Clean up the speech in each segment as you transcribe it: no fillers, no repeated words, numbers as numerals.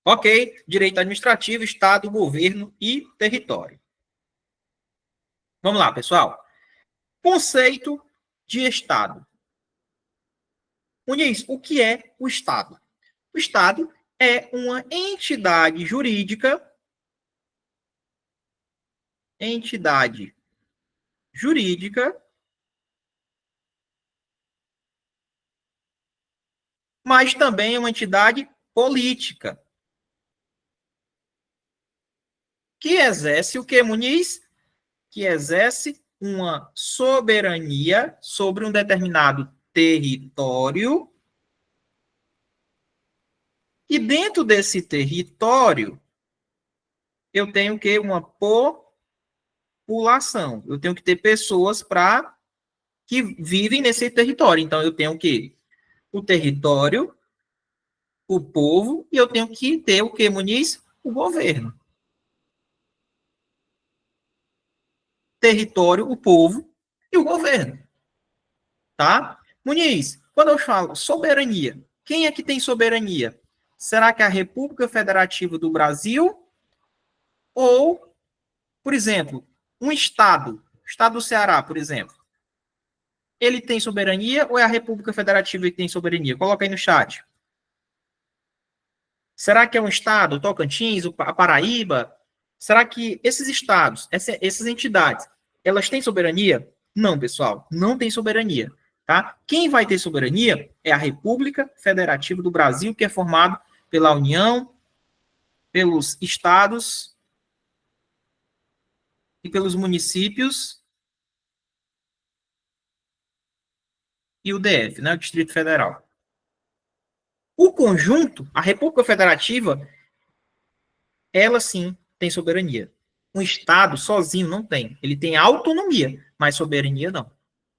Ok? Direito administrativo, Estado, governo e território. Vamos lá, pessoal. Conceito de Estado. Muniz, o que é o Estado? O Estado é uma entidade jurídica, mas também é uma entidade política, que exerce o que, Muniz? Que exerce uma soberania sobre um determinado território, e dentro desse território eu tenho que uma população, eu tenho que ter pessoas que vivem nesse território. Então eu tenho que o território, o povo, e eu tenho que ter o que, Muniz? O governo. Território, o povo e o governo. Tá? Muniz, quando eu falo soberania, quem é que tem soberania? Será que é a República Federativa do Brasil? Ou, por exemplo, um estado, o estado do Ceará, por exemplo, ele tem soberania ou é a República Federativa que tem soberania? Coloca aí no chat. Será que é um estado, o Tocantins, a Paraíba? Será que esses estados, essas entidades, elas têm soberania? Não, pessoal, não tem soberania. Tá? Quem vai ter soberania é a República Federativa do Brasil, que é formado pela União, pelos estados e pelos municípios e o DF, né, o Distrito Federal. O conjunto, a República Federativa, ela sim tem soberania. Um Estado sozinho não tem. Ele tem autonomia, mas soberania não.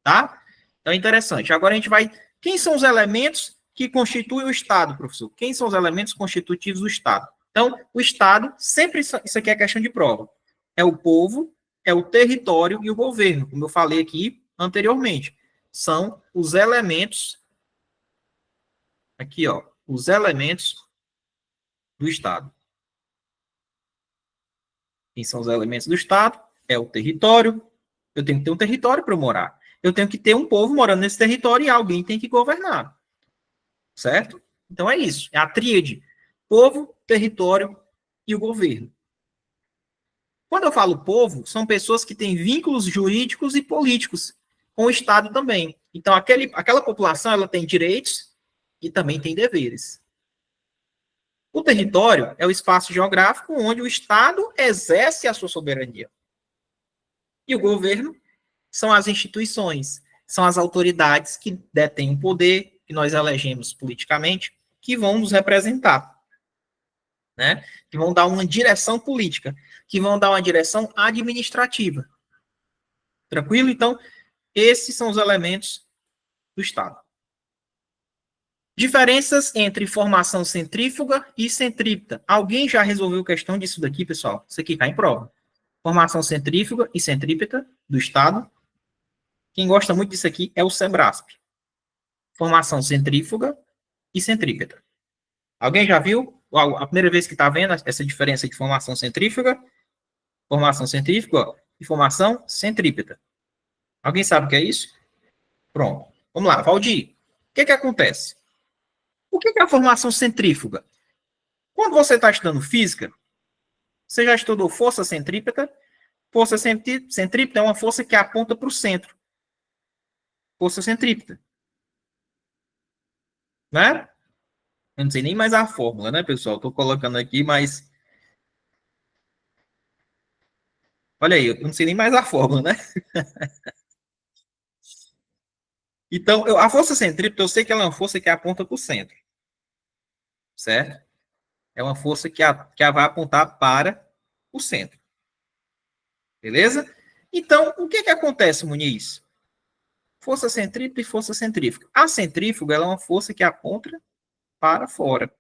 Tá? Então é interessante. Agora a gente vai. Quem são os elementos que constituem o Estado, professor? Quem são os elementos constitutivos do Estado? Então, o Estado, sempre isso aqui é questão de prova. É o povo, é o território e o governo, como eu falei aqui anteriormente. São os elementos. Aqui, ó. Os elementos do Estado. Quem são os elementos do Estado? É o território. Eu tenho que ter um território para morar. Eu tenho que ter um povo morando nesse território e alguém tem que governar. Certo? Então é isso. É a tríade: povo, território e o governo. Quando eu falo povo, são pessoas que têm vínculos jurídicos e políticos com o Estado também. Então, aquela população ela tem direitos e também tem deveres. O território é o espaço geográfico onde o Estado exerce a sua soberania. E o governo são as instituições, são as autoridades que detêm o poder, que nós elegemos politicamente, que vão nos representar, né? Que vão dar uma direção política, que vão dar uma direção administrativa. Tranquilo? Então, esses são os elementos do Estado. Diferenças entre formação centrífuga e centrípeta. Alguém já resolveu questão disso daqui, pessoal? Isso aqui cai em prova. Formação centrífuga e centrípeta do Estado. Quem gosta muito disso aqui é o Sebrasp. Formação centrífuga e centrípeta. Alguém já viu? A primeira vez que está vendo essa diferença de formação centrífuga e formação centrípeta. Alguém sabe o que é isso? Pronto. Vamos lá, Valdir. O que acontece? O que é a formação centrífuga? Quando você está estudando física, você já estudou força centrípeta? Força centrípeta é uma força que aponta para o centro. Força centrípeta. Né? Eu não sei nem mais a fórmula, né, pessoal? Estou colocando aqui, mas... Olha aí, eu não sei nem mais a fórmula, né? Então, a força centrípeta, eu sei que ela é uma força que aponta para o centro. Certo? É uma força que vai apontar para o centro. Beleza? Então, o que acontece, Muniz? Força centrípeta e força centrífuga. A centrífuga ela é uma força que aponta para fora.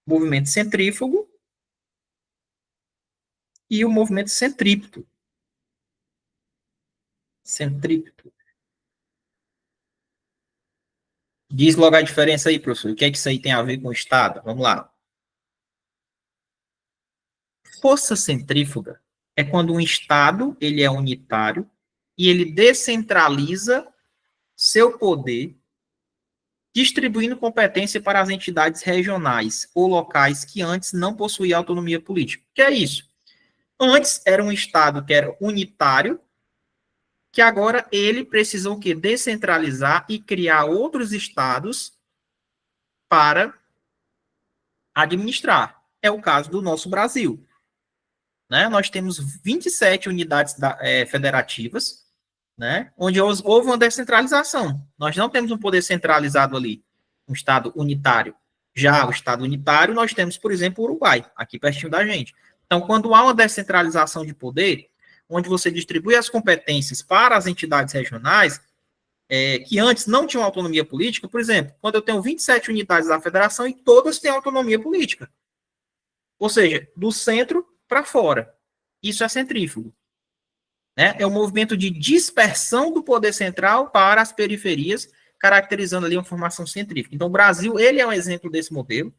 Movimento centrífugo e o movimento centrípeto. Centrípeto. Diz logo a diferença aí, professor. O que é que isso aí tem a ver com o Estado? Vamos lá. Força centrífuga é quando um Estado ele é unitário e ele descentraliza seu poder, distribuindo competência para as entidades regionais ou locais que antes não possuíam autonomia política. O que é isso? Antes era um Estado que era unitário, que agora ele precisou o quê? Descentralizar e criar outros estados para administrar. É o caso do nosso Brasil. Né? Nós temos 27 unidades federativas, né? Onde houve uma descentralização. Nós não temos um poder centralizado ali, um Estado unitário. Já o Estado unitário, nós temos, por exemplo, o Uruguai, aqui pertinho da gente. Então, quando há uma descentralização de poder, onde você distribui as competências para as entidades regionais, que antes não tinham autonomia política, por exemplo, quando eu tenho 27 unidades da federação e todas têm autonomia política. Ou seja, do centro para fora. Isso é centrífugo. Né? É um movimento de dispersão do poder central para as periferias, caracterizando ali uma formação centrífuga. Então, o Brasil, ele é um exemplo desse modelo,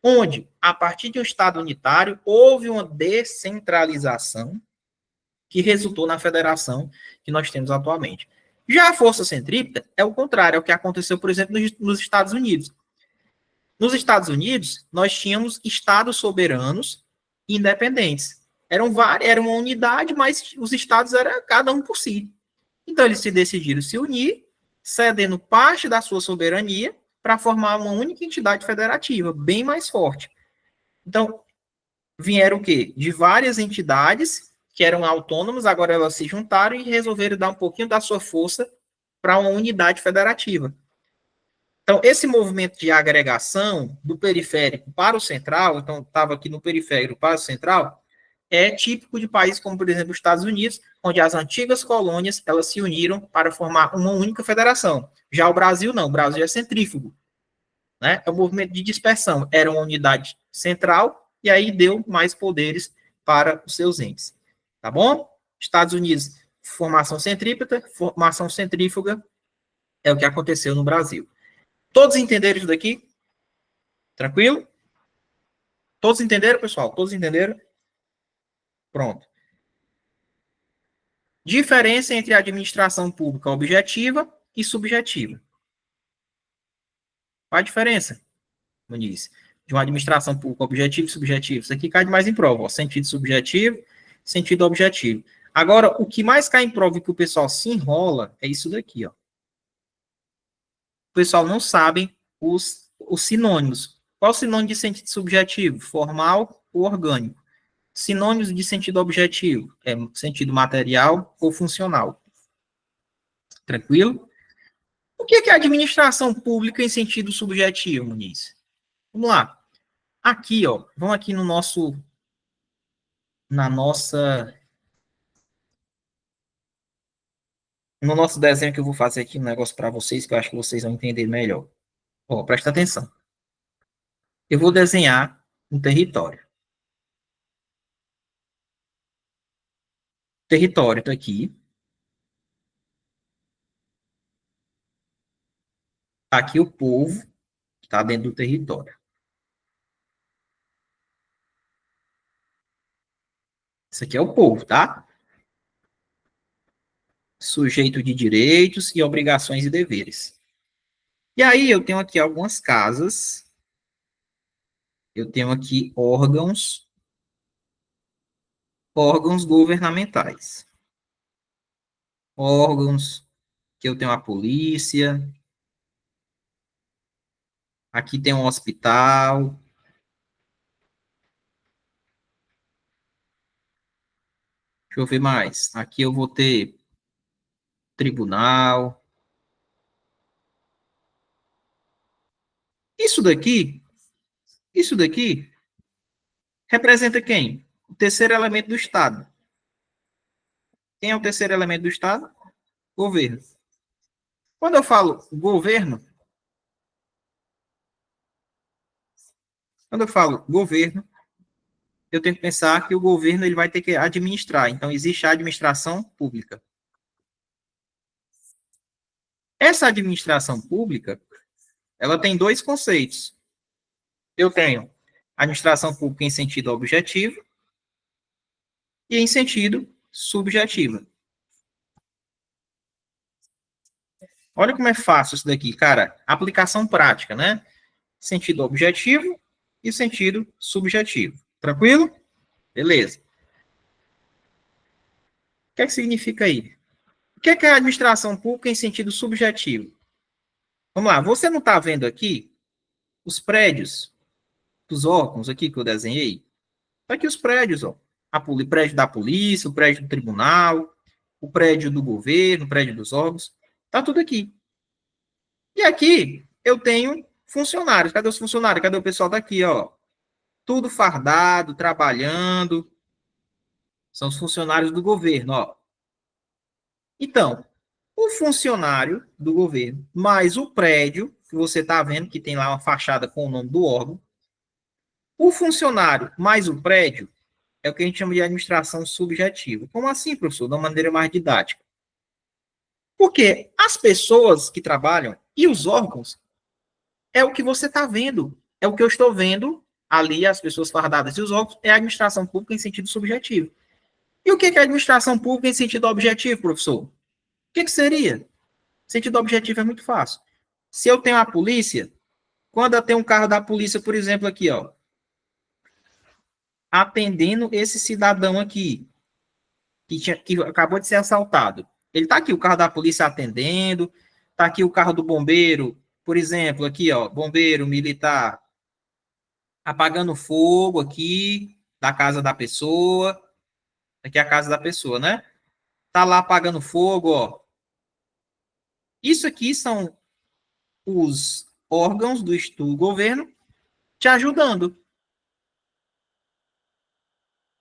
onde, a partir de um Estado unitário, houve uma descentralização que resultou na federação que nós temos atualmente. Já a força centrípeta é o contrário, é o que aconteceu, por exemplo, nos Estados Unidos. Nos Estados Unidos, nós tínhamos estados soberanos independentes. Era uma unidade, mas os estados eram cada um por si. Então, eles se decidiram se unir, cedendo parte da sua soberania para formar uma única entidade federativa, bem mais forte. Então, vieram o quê? De várias entidades que eram autônomas, agora elas se juntaram e resolveram dar um pouquinho da sua força para uma unidade federativa. Então, esse movimento de agregação do periférico para o central, então estava aqui no periférico para o central, é típico de países como, por exemplo, os Estados Unidos, onde as antigas colônias elas se uniram para formar uma única federação. Já o Brasil não, o Brasil é centrífugo. Né? É um movimento de dispersão. Era uma unidade central e aí deu mais poderes para os seus entes. Tá bom? Estados Unidos, formação centrípeta, formação centrífuga, é o que aconteceu no Brasil. Todos entenderam isso daqui? Tranquilo? Todos entenderam, pessoal? Todos entenderam? Pronto. Diferença entre administração pública objetiva e subjetiva. Qual a diferença, Muniz? De uma administração pública objetiva e subjetiva. Isso aqui cai mais em prova. Ó. Sentido subjetivo, sentido objetivo. Agora, o que mais cai em prova e que o pessoal se enrola é isso daqui. Ó. O pessoal não sabe os sinônimos. Qual o sinônimo de sentido subjetivo? Formal ou orgânico? Sinônimos de sentido objetivo? É sentido material ou funcional? Tranquilo? O que é administração pública em sentido subjetivo, Muniz? Vamos lá. Aqui, ó, vamos aqui no nosso, no nosso desenho que eu vou fazer aqui um negócio para vocês que eu acho que vocês vão entender melhor. Ó, presta atenção. Eu vou desenhar um território. O território está aqui. Tá aqui o povo que está dentro do território. Isso aqui é o povo, tá? Sujeito de direitos e obrigações e deveres. E aí eu tenho aqui algumas casas. Eu tenho aqui órgãos governamentais. Órgãos que eu tenho a polícia. Aqui tem um hospital. Deixa eu ver mais. Aqui eu vou ter tribunal. Isso daqui representa quem? O terceiro elemento do Estado. Quem é o terceiro elemento do Estado? Governo. Quando eu falo governo, eu tenho que pensar que o governo ele vai ter que administrar. Então, existe a administração pública. Essa administração pública, ela tem dois conceitos. Eu tenho administração pública em sentido objetivo e em sentido subjetivo. Olha como é fácil isso daqui, cara. Aplicação prática, né? Sentido objetivo e sentido subjetivo. Tranquilo? Beleza. O que é que significa aí? O que é a administração pública em sentido subjetivo? Vamos lá, você não está vendo aqui os prédios dos órgãos aqui que eu desenhei? Está aqui os prédios, ó. O prédio da polícia, o prédio do tribunal, o prédio do governo, o prédio dos órgãos. Está tudo aqui. E aqui eu tenho funcionários. Cadê os funcionários? Cadê o pessoal daqui, ó? Tudo fardado, trabalhando. São os funcionários do governo, ó. Então, o funcionário do governo, mais o prédio, que você está vendo que tem lá uma fachada com o nome do órgão, o funcionário mais o prédio é o que a gente chama de administração subjetiva. Como assim, professor? De uma maneira mais didática. Porque as pessoas que trabalham e os órgãos é o que você está vendo. É o que eu estou vendo ali, as pessoas fardadas e os órgãos, é a administração pública em sentido subjetivo. E o que é a administração pública em sentido objetivo, professor? O que seria? Sentido objetivo é muito fácil. Se eu tenho a polícia, quando eu tenho um carro da polícia, por exemplo, aqui, ó, atendendo esse cidadão aqui, que acabou de ser assaltado. Ele tá aqui, o carro da polícia atendendo, tá aqui o carro do bombeiro, por exemplo, aqui, ó, bombeiro militar apagando fogo aqui da casa da pessoa. Aqui é a casa da pessoa, né? Tá lá apagando fogo, ó. Isso aqui são os órgãos do governo te ajudando.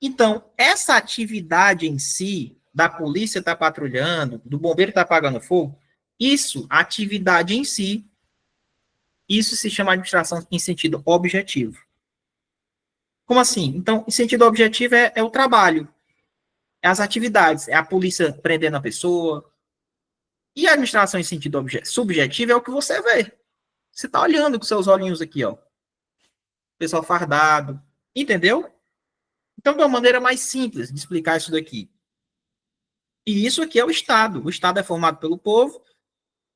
Então, essa atividade em si, da polícia estar patrulhando, do bombeiro estar apagando fogo, isso, a atividade em si, isso se chama administração em sentido objetivo. Como assim? Então, em sentido objetivo é o trabalho, é as atividades, é a polícia prendendo a pessoa. E a administração em sentido subjetivo é o que você vê. Você está olhando com seus olhinhos aqui, ó. Pessoal fardado. Entendeu? Então, de uma maneira mais simples de explicar isso daqui. E isso aqui é o Estado. O Estado é formado pelo povo,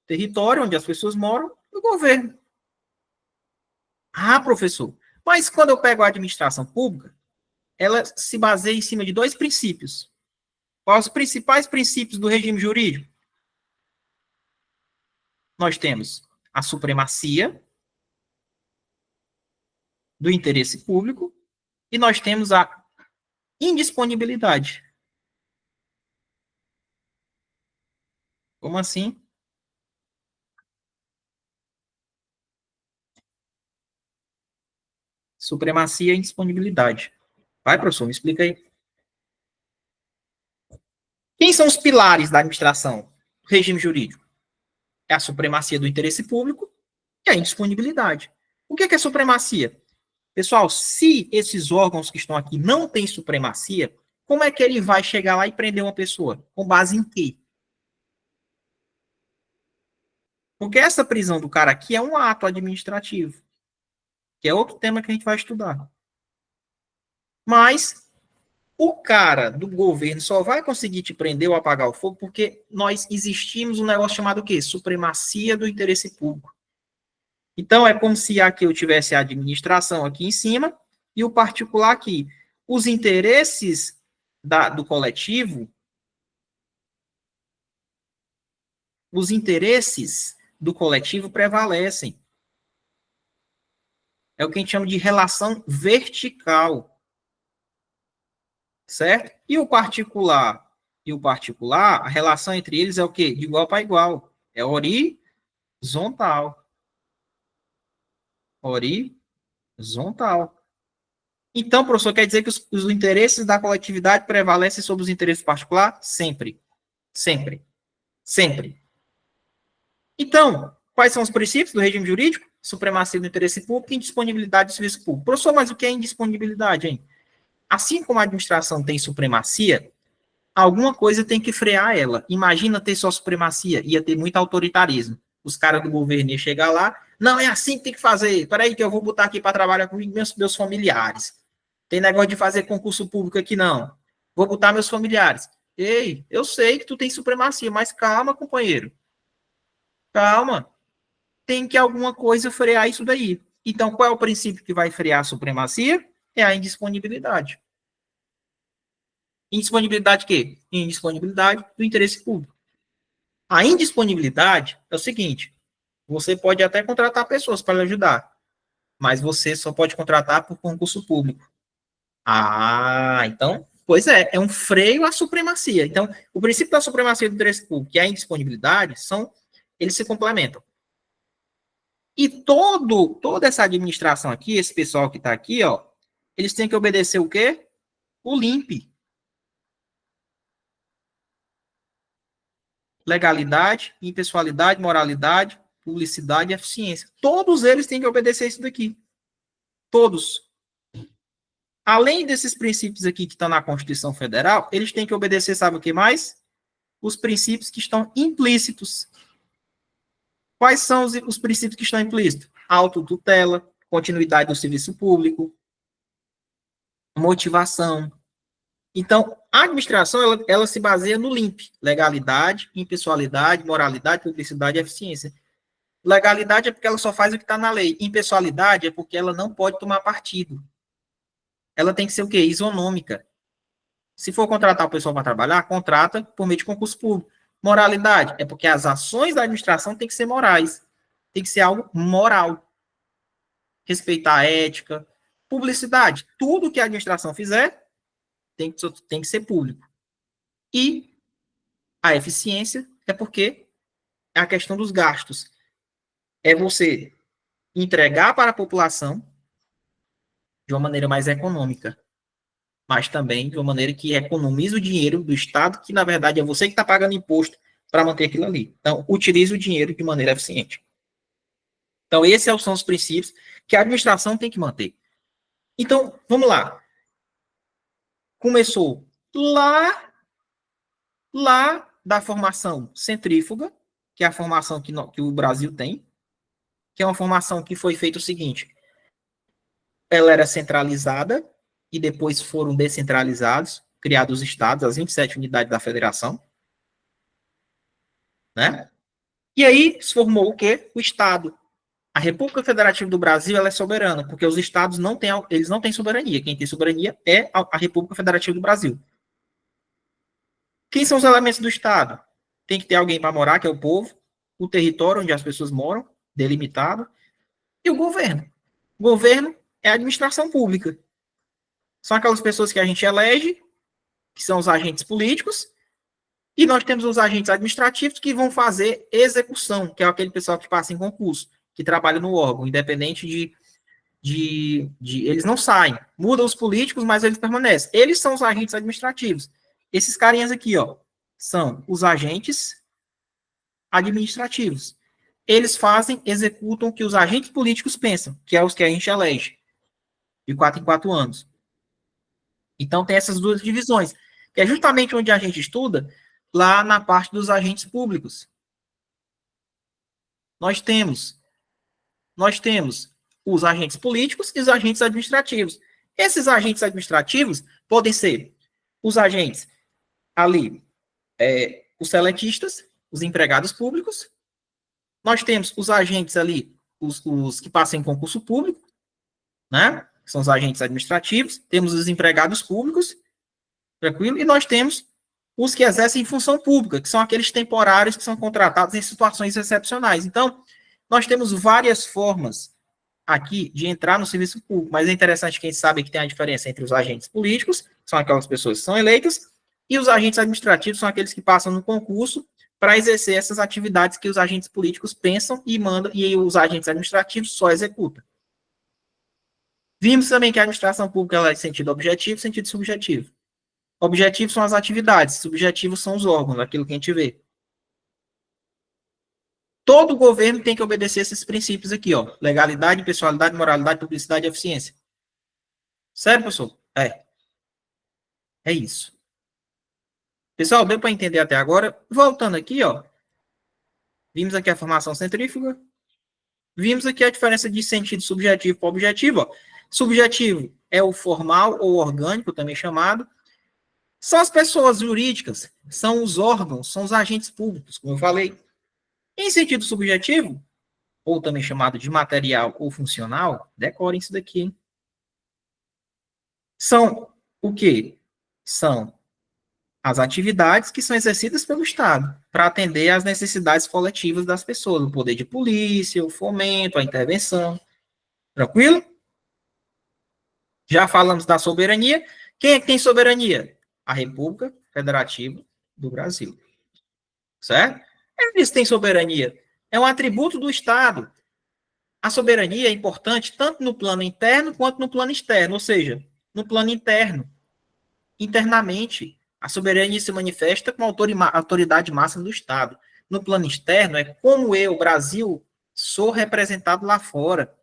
território onde as pessoas moram, e o governo. Ah, professor, mas quando eu pego a administração pública, ela se baseia em cima de dois princípios. Quais os principais princípios do regime jurídico? Nós temos a supremacia do interesse público e nós temos a indisponibilidade. Como assim? Supremacia e indisponibilidade. Vai, professor, me explica aí. Quem são os pilares da administração do regime jurídico? É a supremacia do interesse público e a indisponibilidade. O que é supremacia? Pessoal, se esses órgãos que estão aqui não têm supremacia, como é que ele vai chegar lá e prender uma pessoa? Com base em quê? Porque essa prisão do cara aqui é um ato administrativo, que é outro tema que a gente vai estudar. Mas o cara do governo só vai conseguir te prender ou apagar o fogo porque nós existimos um negócio chamado o quê? Supremacia do interesse público. Então, é como se aqui eu tivesse a administração aqui em cima e o particular aqui. Os interesses do coletivo, os interesses do coletivo prevalecem. É o que a gente chama de relação vertical. Certo? E o particular? A relação entre eles é o quê? De igual para igual. É horizontal. Horizontal. Então, professor, quer dizer que os interesses da coletividade prevalecem sobre os interesses particulares? Sempre. Sempre. Sempre. Então, quais são os princípios do regime jurídico? Supremacia do interesse público e indisponibilidade do serviço público. Professor, mas o que é indisponibilidade, hein? Assim como a administração tem supremacia, alguma coisa tem que frear ela. Imagina ter só supremacia, ia ter muito autoritarismo. Os caras do governo iam chegar lá, não, é assim que tem que fazer. Peraí que eu vou botar aqui para trabalhar com meus familiares. Tem negócio de fazer concurso público aqui, não. Vou botar meus familiares. Ei, eu sei que tu tem supremacia, mas calma, companheiro. Calma. Tem que alguma coisa frear isso daí. Então, qual é o princípio que vai frear a supremacia? É a indisponibilidade. Indisponibilidade quê? Indisponibilidade do interesse público. A indisponibilidade é o seguinte: você pode até contratar pessoas para lhe ajudar, mas você só pode contratar por concurso público. Ah, então, pois é um freio à supremacia. Então, o princípio da supremacia do interesse público e a indisponibilidade eles se complementam. E toda essa administração aqui, esse pessoal que está aqui, ó, eles têm que obedecer o quê? O LIMP. Legalidade, impessoalidade, moralidade, publicidade e eficiência. Todos eles têm que obedecer isso daqui. Todos. Além desses princípios aqui que estão na Constituição Federal, eles têm que obedecer, sabe o que mais? Os princípios que estão implícitos. Quais são os princípios que estão implícitos? Autotutela, continuidade do serviço público, motivação. Então, a administração, ela se baseia no LIMP, legalidade, impessoalidade, moralidade, publicidade e eficiência. Legalidade é porque ela só faz o que está na lei. Impessoalidade é porque ela não pode tomar partido. Ela tem que ser o quê? Isonômica. Se for contratar o pessoal para trabalhar, contrata por meio de concurso público. Moralidade é porque as ações da administração têm que ser morais. Tem que ser algo moral. Respeitar a ética. Publicidade. Tudo que a administração fizer tem que ser público. E a eficiência é porque é a questão dos gastos. É você entregar para a população de uma maneira mais econômica, mas também de uma maneira que economiza o dinheiro do Estado, que na verdade é você que está pagando imposto para manter aquilo ali. Então, utilize o dinheiro de maneira eficiente. Então, esses são os princípios que a administração tem que manter. Então, vamos lá. Começou lá da formação centrífuga, que é a formação que o Brasil tem, que é uma formação que foi feita o seguinte: ela era centralizada e depois foram descentralizados, criados os estados, as 27 unidades da federação, né? E aí se formou o quê? O Estado. A República Federativa do Brasil, ela é soberana, porque os estados eles não têm soberania. Quem tem soberania é a República Federativa do Brasil. Quem são os elementos do Estado? Tem que ter alguém para morar, que é o povo, o território onde as pessoas moram, delimitado, e o governo. O governo é a administração pública. São aquelas pessoas que a gente elege, que são os agentes políticos, e nós temos os agentes administrativos que vão fazer execução, que é aquele pessoal que passa em concurso, que trabalha no órgão, independente eles não saem. Mudam os políticos, mas eles permanecem. Eles são os agentes administrativos. Esses carinhas aqui, ó, são os agentes administrativos. Eles executam o que os agentes políticos pensam, que é os que a gente elege, de 4 em 4 anos. Então, tem essas duas divisões, que é justamente onde a gente estuda, lá na parte dos agentes públicos. Nós temos os agentes políticos e os agentes administrativos. Esses agentes administrativos podem ser os agentes ali, os seletistas, os empregados públicos. Nós temos os agentes ali, os que passam em concurso público, né? São os agentes administrativos. Temos os empregados públicos, tranquilo? E nós temos os que exercem função pública, que são aqueles temporários que são contratados em situações excepcionais. Então, nós temos várias formas aqui de entrar no serviço público, mas é interessante que a gente sabe que tem a diferença entre os agentes políticos, que são aquelas pessoas que são eleitas, e os agentes administrativos são aqueles que passam no concurso para exercer essas atividades que os agentes políticos pensam e mandam, e os agentes administrativos só executam. Vimos também que a administração pública ela é sentido objetivo e sentido subjetivo. Objetivos são as atividades, subjetivos são os órgãos, aquilo que a gente vê. Todo governo tem que obedecer esses princípios aqui, ó. Legalidade, impessoalidade, moralidade, publicidade e eficiência. Sério, professor? É isso. Pessoal, deu para entender até agora? Voltando aqui, ó. Vimos aqui a formação centrífuga. Vimos aqui a diferença de sentido subjetivo para objetivo, ó. Subjetivo é o formal ou orgânico, também chamado. São as pessoas jurídicas, são os órgãos, são os agentes públicos, como eu falei. Em sentido subjetivo, ou também chamado de material ou funcional, decorem isso daqui, hein? São o quê? São as atividades que são exercidas pelo Estado para atender às necessidades coletivas das pessoas, o poder de polícia, o fomento, a intervenção. Tranquilo? Já falamos da soberania. Quem é que tem soberania? A República Federativa do Brasil. Certo? Eles têm soberania. É um atributo do Estado. A soberania é importante tanto no plano interno quanto no plano externo. Ou seja, no plano interno, internamente, a soberania se manifesta com a autoridade máxima do Estado. No plano externo, é como eu, Brasil, sou representado lá fora.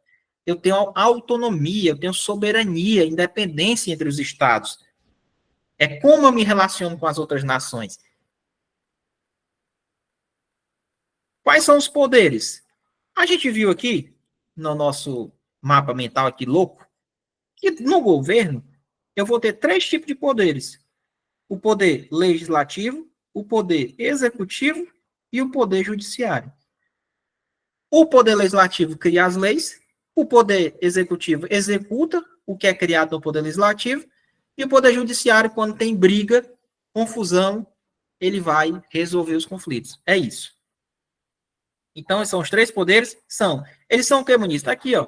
Eu tenho autonomia, eu tenho soberania, independência entre os Estados. É como eu me relaciono com as outras nações. Quais são os poderes? A gente viu aqui, no nosso mapa mental aqui louco, que no governo eu vou ter 3 tipos de poderes. O poder legislativo, o poder executivo e o poder judiciário. O poder legislativo cria as leis, o poder executivo executa o que é criado no poder legislativo, e o poder judiciário, quando tem briga, confusão, ele vai resolver os conflitos. É isso. Então, esses são os 3 poderes. Eles são o que, Muniz? Está aqui, ó.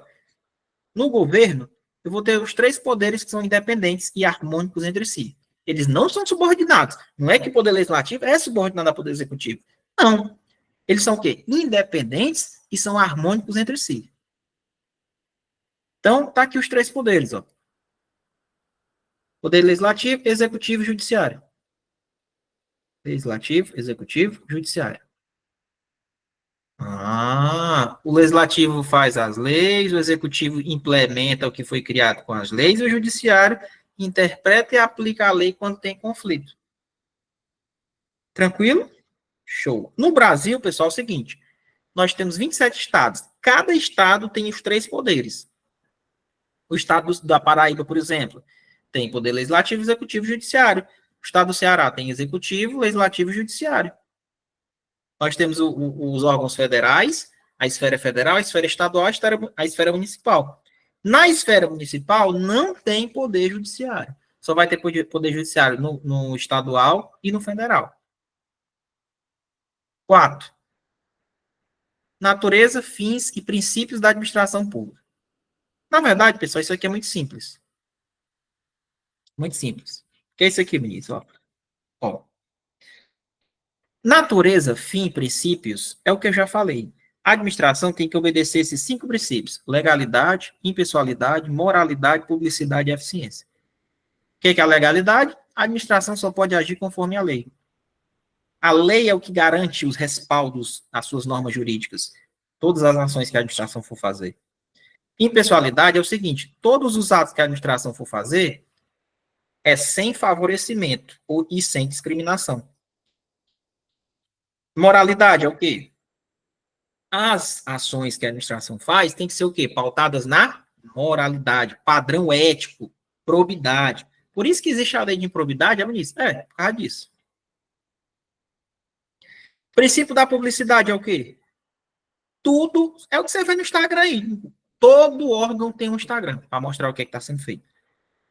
No governo, eu vou ter os 3 poderes que são independentes e harmônicos entre si. Eles não são subordinados. Não é que o poder legislativo é subordinado ao poder executivo. Não. Eles são o quê? Independentes e são harmônicos entre si. Então, tá aqui os 3 poderes, ó. Poder legislativo, executivo e judiciário. Legislativo, executivo, judiciário. O legislativo faz as leis, o executivo implementa o que foi criado com as leis, e o judiciário interpreta e aplica a lei quando tem conflito. Tranquilo? Show. No Brasil, pessoal, é o seguinte, nós temos 27 estados. Cada estado tem os 3 poderes. O estado da Paraíba, por exemplo, tem poder legislativo, executivo e judiciário. O estado do Ceará tem executivo, legislativo e judiciário. Nós temos os órgãos federais, a esfera federal, a esfera estadual, a esfera municipal. Na esfera municipal, não tem poder judiciário. Só vai ter poder judiciário no estadual e no federal. 4. Natureza, fins e princípios da administração pública. Na verdade, pessoal, isso aqui é muito simples. Muito simples. O que é isso aqui, ministro? Ó. Natureza, fim e princípios é o que eu já falei. A administração tem que obedecer esses 5 princípios: legalidade, impessoalidade, moralidade, publicidade e eficiência. O que é a legalidade? A administração só pode agir conforme a lei. A lei é o que garante os respaldos às suas normas jurídicas, todas as ações que a administração for fazer. Impessoalidade é o seguinte: todos os atos que a administração for fazer é sem favorecimento e sem discriminação. Moralidade é o quê? As ações que a administração faz têm que ser o quê? Pautadas na moralidade, padrão ético, probidade. Por isso que existe a lei de improbidade, ministro? Por causa disso. O princípio da publicidade é o quê? Tudo é o que você vê no Instagram aí. Todo órgão tem um Instagram para mostrar o que está sendo feito.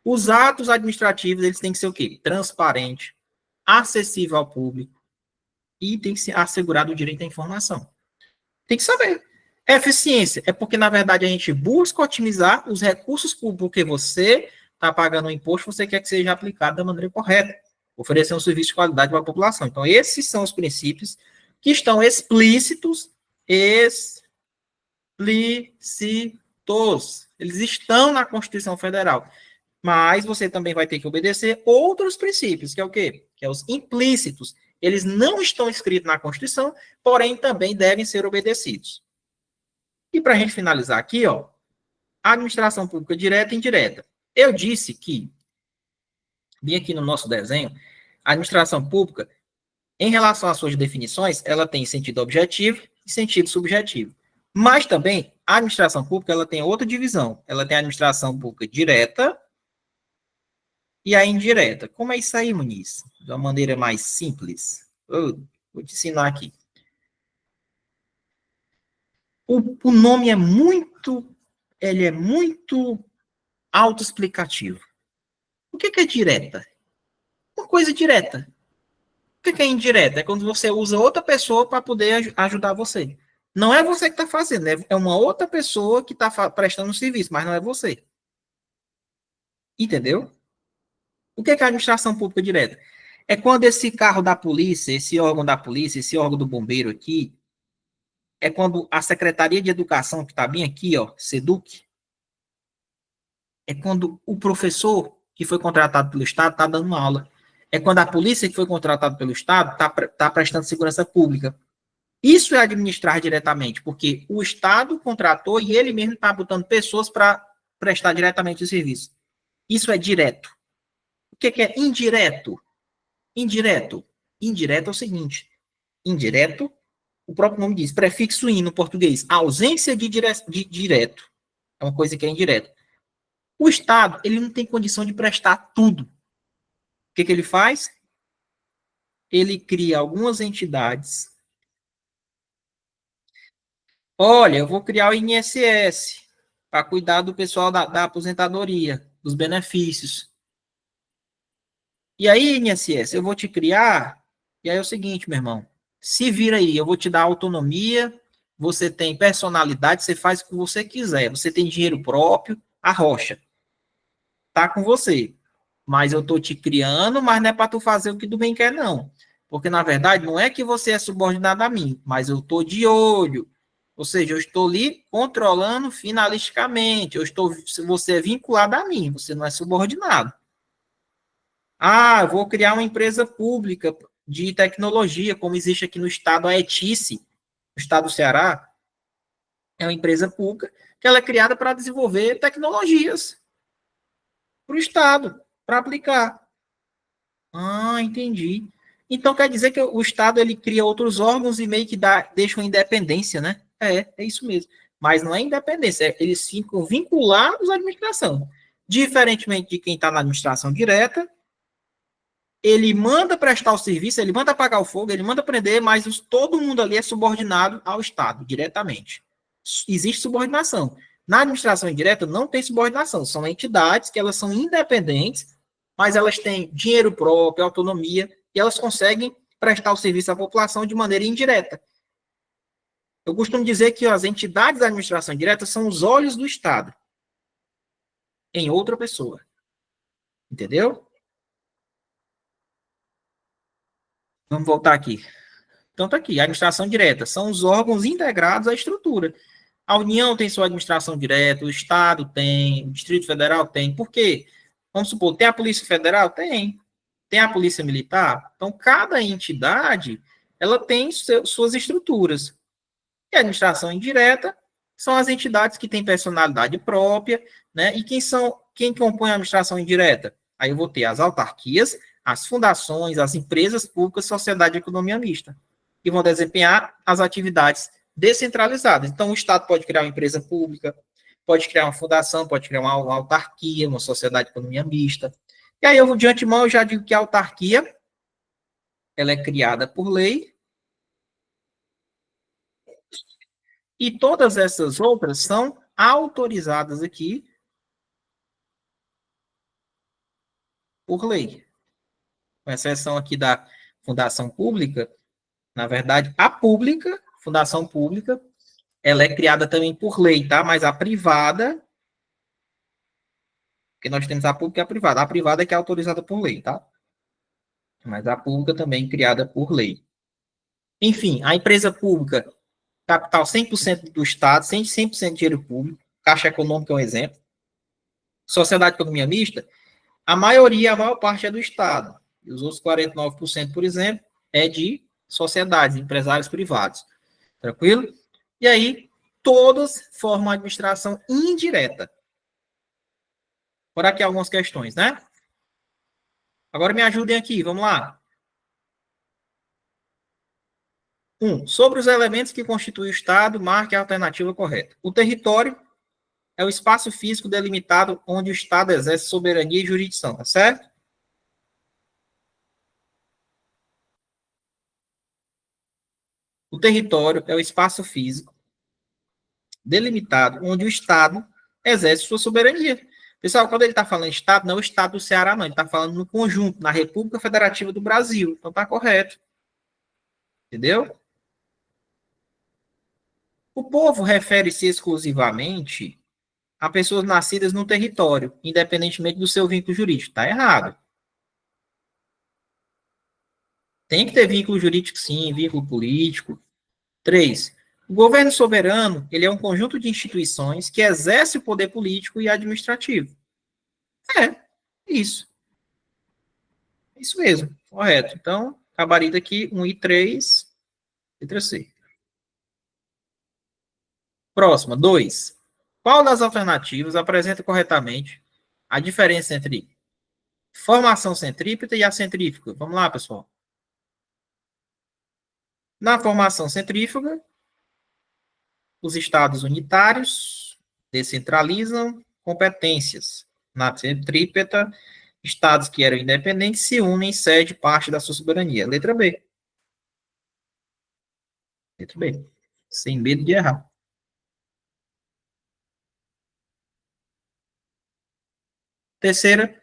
Os atos administrativos, eles têm que ser o quê? Transparente, acessível ao público e tem que ser assegurado o direito à informação. Tem que saber. Eficiência é porque, na verdade, a gente busca otimizar os recursos públicos, porque você está pagando o imposto, você quer que seja aplicado da maneira correta, oferecer um serviço de qualidade para a população. Então, esses são os princípios que estão explícitos. Eles estão na Constituição Federal. Mas você também vai ter que obedecer outros princípios, que é o quê? Que é os implícitos. Eles não estão escritos na Constituição, porém também devem ser obedecidos. E para a gente finalizar aqui, ó, a administração pública direta e indireta. Eu disse que, bem aqui no nosso desenho, a administração pública, em relação às suas definições, ela tem sentido objetivo e sentido subjetivo. Mas também, a administração pública ela tem outra divisão. Ela tem a administração pública direta E a indireta. Como é isso aí, Muniz? De uma maneira mais simples. Vou te ensinar aqui. O nome ele é muito autoexplicativo. O que é direta? Uma coisa direta. O que é indireta? É quando você usa outra pessoa para poder ajudar você. Não é você que está fazendo, é uma outra pessoa que está prestando o serviço, mas não é você. Entendeu? O que é a administração pública direta? É quando esse carro da polícia, esse órgão da polícia, esse órgão do bombeiro aqui, é quando a Secretaria de Educação, que está bem aqui, ó, SEDUC, é quando o professor que foi contratado pelo Estado está dando uma aula. É quando a polícia que foi contratada pelo Estado está prestando segurança pública. Isso é administrar diretamente, porque o Estado contratou e ele mesmo está botando pessoas para prestar diretamente o serviço. Isso é direto. O que é indireto? Indireto. Indireto é o seguinte: indireto, o próprio nome diz, prefixo in no português, ausência de direto. É uma coisa que é indireta. O Estado, ele não tem condição de prestar tudo. O que ele faz? Ele cria algumas entidades. Olha, eu vou criar o INSS para cuidar do pessoal da aposentadoria, dos benefícios. E aí, INSS, eu vou te criar, e aí é o seguinte, meu irmão, se vira aí, eu vou te dar autonomia, você tem personalidade, você faz o que você quiser, você tem dinheiro próprio, a rocha tá com você. Mas eu tô te criando, mas não é para tu fazer o que tu bem quer, não. Porque, na verdade, não é que você é subordinado a mim, mas eu tô de olho. Ou seja, eu estou ali controlando finalisticamente. Você é vinculado a mim, você não é subordinado. Ah, eu vou criar uma empresa pública de tecnologia, como existe aqui no estado, a ETICE, no estado do Ceará. É uma empresa pública que ela é criada para desenvolver tecnologias para o estado, para aplicar. Ah, entendi. Então quer dizer que o estado ele cria outros órgãos e meio que deixa uma independência, né? É isso mesmo. Mas não é independência, eles ficam vinculados à administração. Diferentemente de quem está na administração direta, ele manda prestar o serviço, ele manda apagar o fogo, ele manda prender, mas todo mundo ali é subordinado ao Estado, diretamente. Existe subordinação. Na administração indireta não tem subordinação, são entidades que elas são independentes, mas elas têm dinheiro próprio, autonomia, e elas conseguem prestar o serviço à população de maneira indireta. Eu costumo dizer que as entidades da administração indireta são os olhos do Estado em outra pessoa. Entendeu? Vamos voltar aqui. Então, tá aqui, a administração direta são os órgãos integrados à estrutura. A União tem sua administração direta, o Estado tem, o Distrito Federal tem. Por quê? Vamos supor, tem a Polícia Federal? Tem. Tem a Polícia Militar? Então, cada entidade, ela tem suas estruturas. E a administração indireta são as entidades que têm personalidade própria, né? E quem compõe a administração indireta? Aí eu vou ter as autarquias, as fundações, as empresas públicas, sociedade e economia mista, que vão desempenhar as atividades descentralizadas. Então, o Estado pode criar uma empresa pública, pode criar uma fundação, pode criar uma autarquia, uma sociedade de economia mista. E aí, de antemão, eu já digo que a autarquia ela é criada por lei e todas essas outras são autorizadas aqui por lei. Com exceção aqui da fundação pública, na verdade, a pública, fundação pública, ela é criada também por lei, tá? Mas a privada, porque nós temos a pública e a privada é que é autorizada por lei, tá? Mas a pública também é criada por lei. Enfim, a empresa pública, capital 100% do Estado, 100% de dinheiro público, Caixa Econômica é um exemplo. Sociedade de economia mista, a maior parte é do Estado. E os outros 49%, por exemplo, é de sociedades, empresários privados. Tranquilo? E aí, todas formam administração indireta. Por aqui algumas questões, né? Agora me ajudem aqui, vamos lá. Sobre os elementos que constituem o Estado, marque a alternativa correta. O território é o espaço físico delimitado onde o Estado exerce soberania e jurisdição, tá certo? O território é o espaço físico delimitado onde o Estado exerce sua soberania. Pessoal, quando ele está falando Estado, não é o Estado do Ceará, não. Ele está falando no conjunto, na República Federativa do Brasil. Então está correto. Entendeu? O povo refere-se exclusivamente a pessoas nascidas no território, independentemente do seu vínculo jurídico. Está errado. Tem que ter vínculo jurídico, sim, vínculo político. 3. O governo soberano, ele é um conjunto de instituições que exerce o poder político e administrativo. É, isso. Isso mesmo, correto. Então, gabarito aqui, 1 e 3, letra C. Próxima, 2. Qual das alternativas apresenta corretamente a diferença entre formação centrípeta e acentrífuga? Vamos lá, pessoal. Na formação centrífuga, os estados unitários descentralizam competências. Na centrípeta, estados que eram independentes se unem e cedem parte da sua soberania. Letra B. Letra B. Sem medo de errar. Terceira,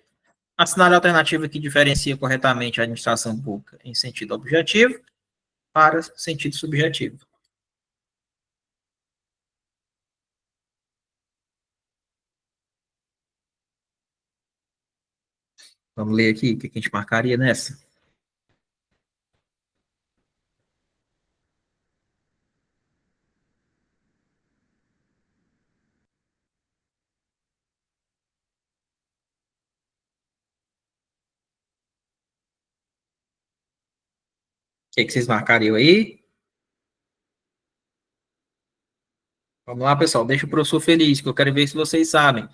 assinale a alternativa que diferencia corretamente a administração pública em sentido objetivo para sentido subjetivo. Vamos ler aqui o que a gente marcaria nessa. O que vocês marcariam aí? Vamos lá, pessoal. Deixa o professor feliz, que eu quero ver se vocês sabem.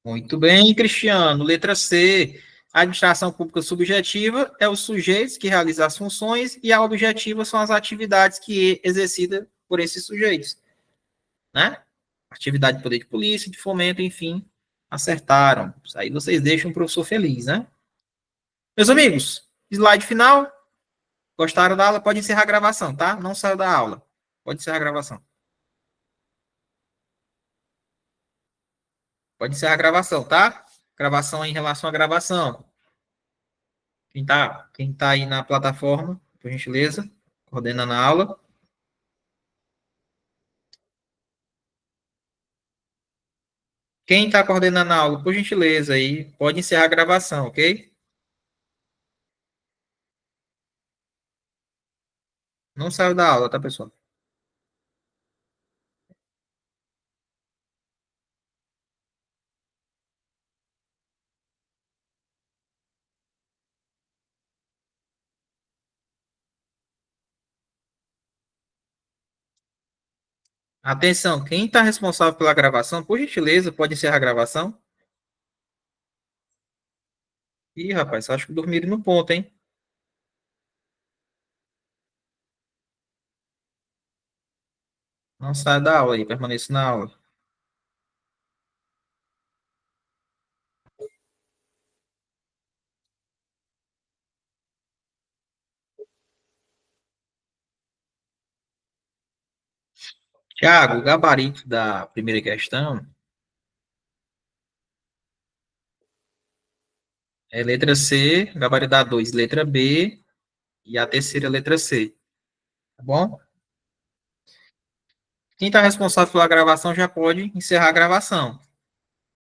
Muito bem, Cristiano. Letra C. A administração pública subjetiva é os sujeitos que realizam as funções e a objetiva são as atividades que é exercidas por esses sujeitos, né? Atividade de poder de polícia, de fomento, enfim, acertaram. Isso aí vocês deixam o professor feliz, né? Meus amigos, slide final. Gostaram da aula? Pode encerrar a gravação, tá? Não saiu da aula. Pode encerrar a gravação. Pode encerrar a gravação, tá? Gravação em relação à gravação. Quem tá aí na plataforma, por gentileza, coordenando a aula. Quem está coordenando a aula, por gentileza, aí, pode encerrar a gravação, ok? Não saiu da aula, tá, pessoal? Atenção, quem está responsável pela gravação, por gentileza, pode encerrar a gravação. Ih, rapaz, acho que dormiram no ponto, hein? Não sai da aula aí, permaneça na aula. Tiago, o gabarito da primeira questão é letra C, gabarito da 2, letra B, e a terceira, letra C. Tá bom? Quem está responsável pela gravação já pode encerrar a gravação.